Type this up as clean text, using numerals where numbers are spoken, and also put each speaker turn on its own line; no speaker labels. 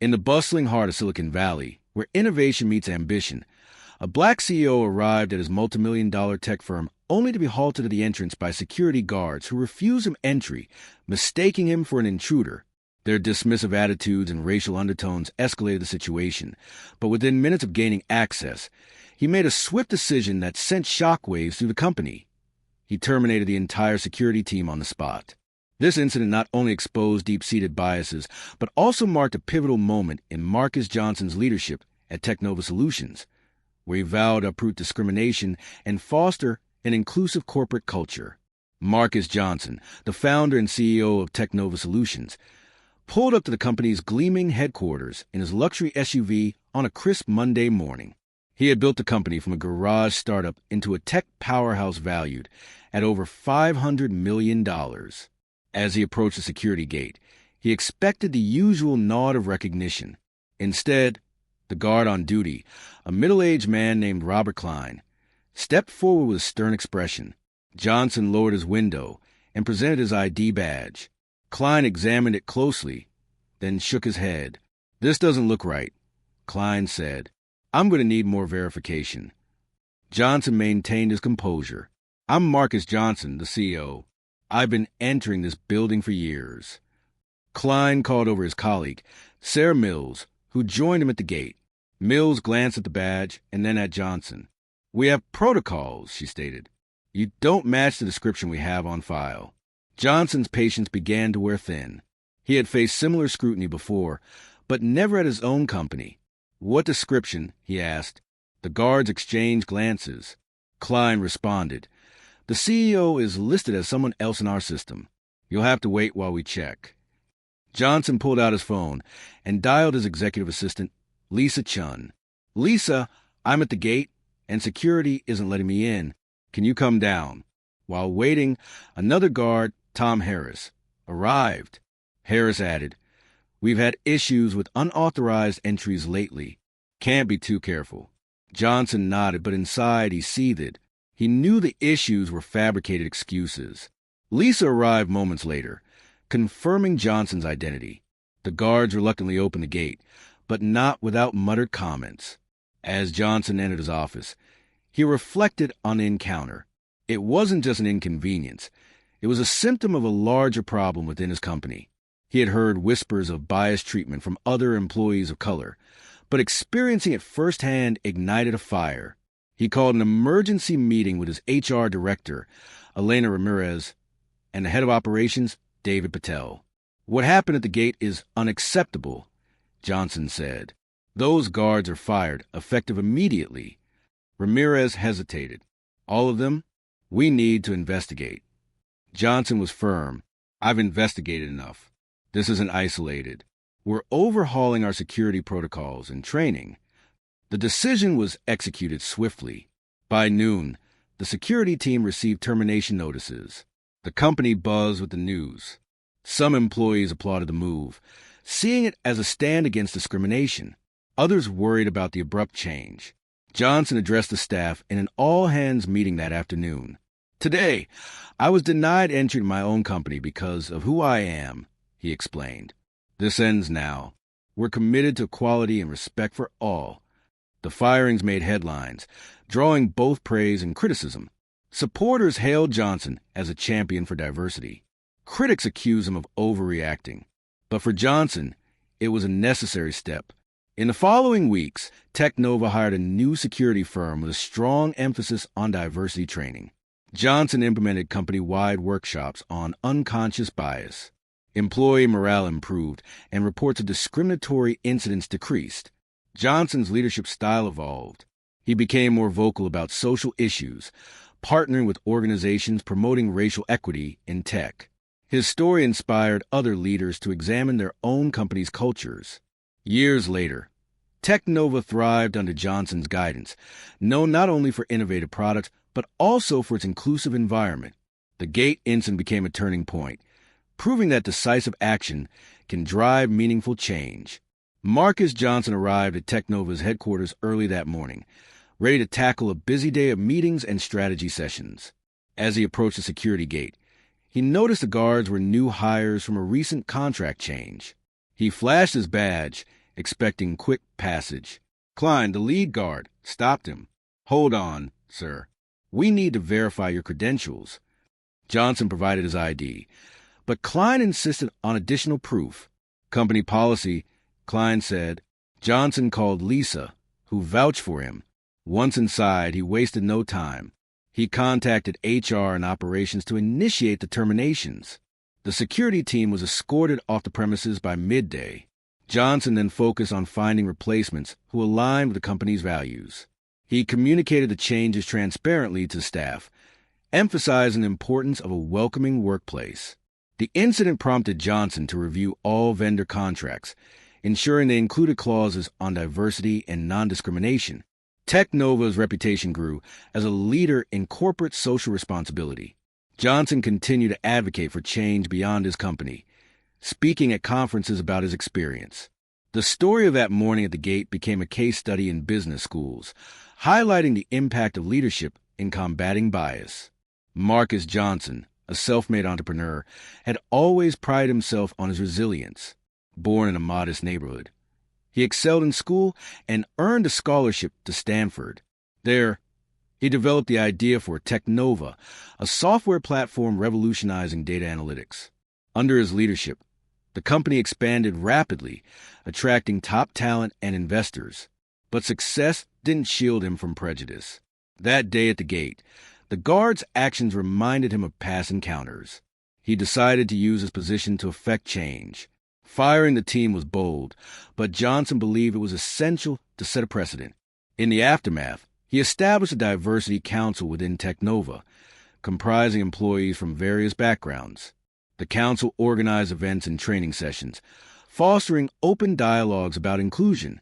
In the bustling heart of Silicon Valley, where innovation meets ambition, a black CEO arrived at his multimillion-dollar tech firm only to be halted at the entrance by security guards who refused him entry, mistaking him for an intruder. Their dismissive attitudes and racial undertones escalated the situation, but within minutes of gaining access, he made a swift decision that sent shockwaves through the company. He terminated the entire security team on the spot. This incident not only exposed deep-seated biases, but also marked a pivotal moment in Marcus Johnson's leadership at Technova Solutions, where he vowed to uproot discrimination and foster an inclusive corporate culture. Marcus Johnson, the founder and CEO of Technova Solutions, pulled up to the company's gleaming headquarters in his luxury SUV on a crisp Monday morning. He had built the company from a garage startup into a tech powerhouse valued at over $500 million. As he approached the security gate, he expected the usual nod of recognition. Instead, the guard on duty, a middle-aged man named Robert Klein, stepped forward with a stern expression. Johnson lowered his window and presented his ID badge. Klein examined it closely, then shook his head. "This doesn't look right," Klein said. "I'm going to need more verification." Johnson maintained his composure. "I'm Marcus Johnson, the CEO. I've been entering this building for years." Klein called over his colleague, Sarah Mills, who joined him at the gate. Mills glanced at the badge and then at Johnson. "We have protocols," she stated. "You don't match the description we have on file." Johnson's patience began to wear thin. He had faced similar scrutiny before, but never at his own company. "What description?" he asked. The guards exchanged glances. Klein responded, "The CEO is listed as someone else in our system. You'll have to wait while we check." Johnson pulled out his phone and dialed his executive assistant, Lisa Chun. "Lisa, I'm at the gate, and security isn't letting me in. Can you come down?" While waiting, another guard, Tom Harris, arrived. Harris added, "We've had issues with unauthorized entries lately. Can't be too careful." Johnson nodded, but inside he seethed. He knew the issues were fabricated excuses. Lisa arrived moments later, confirming Johnson's identity. The guards reluctantly opened the gate, but not without muttered comments. As Johnson entered his office, he reflected on the encounter. It wasn't just an inconvenience. It was a symptom of a larger problem within his company. He had heard whispers of biased treatment from other employees of color, but experiencing it firsthand ignited a fire. He called an emergency meeting with his HR director, Elena Ramirez, and the head of operations, David Patel. "What happened at the gate is unacceptable," Johnson said. "Those guards are fired, effective immediately." Ramirez hesitated. "All of them? We need to investigate." Johnson was firm. "I've investigated enough. This isn't isolated. We're overhauling our security protocols and training." The decision was executed swiftly. By noon, the security team received termination notices. The company buzzed with the news. Some employees applauded the move, seeing it as a stand against discrimination. Others worried about the abrupt change. Johnson addressed the staff in an all-hands meeting that afternoon. "Today, I was denied entry to my own company because of who I am," he explained. "This ends now. We're committed to equality and respect for all." The firings made headlines, drawing both praise and criticism. Supporters hailed Johnson as a champion for diversity. Critics accused him of overreacting. But for Johnson, it was a necessary step. In the following weeks, Technova hired a new security firm with a strong emphasis on diversity training. Johnson implemented company-wide workshops on unconscious bias. Employee morale improved, and reports of discriminatory incidents decreased. Johnson's leadership style evolved. He became more vocal about social issues, partnering with organizations promoting racial equity in tech. His story inspired other leaders to examine their own company's cultures. Years later, Technova thrived under Johnson's guidance, known not only for innovative products, but also for its inclusive environment. The Gate incident became a turning point, proving that decisive action can drive meaningful change. Marcus Johnson arrived at Technova's headquarters early that morning, ready to tackle a busy day of meetings and strategy sessions. As he approached the security gate, he noticed the guards were new hires from a recent contract change. He flashed his badge expecting quick passage. Klein, the lead guard, stopped him. "Hold on, sir. We need to verify your credentials." Johnson provided his ID, but Klein insisted on additional proof. Company policy, Klein said. Johnson called Lisa, who vouched for him. Once inside, he wasted no time. He contacted HR and operations to initiate the terminations. The security team was escorted off the premises by midday. Johnson then focused on finding replacements who aligned with the company's values. He communicated the changes transparently to staff, emphasizing the importance of a welcoming workplace. The incident prompted Johnson to review all vendor contracts, ensuring they included clauses on diversity and non-discrimination. Technova's reputation grew as a leader in corporate social responsibility. Johnson continued to advocate for change beyond his company, speaking at conferences about his experience. The story of that morning at the gate became a case study in business schools, highlighting the impact of leadership in combating bias. Marcus Johnson, a self-made entrepreneur, had always prided himself on his resilience. Born in a modest neighborhood, he excelled in school and earned a scholarship to Stanford. There, he developed the idea for Technova, a software platform revolutionizing data analytics. Under his leadership, the company expanded rapidly, attracting top talent and investors. But success didn't shield him from prejudice. That day at the gate, the guard's actions reminded him of past encounters. He decided to use his position to effect change. Firing the team was bold, but Johnson believed it was essential to set a precedent. In the aftermath, he established a diversity council within Technova, comprising employees from various backgrounds. The council organized events and training sessions, fostering open dialogues about inclusion.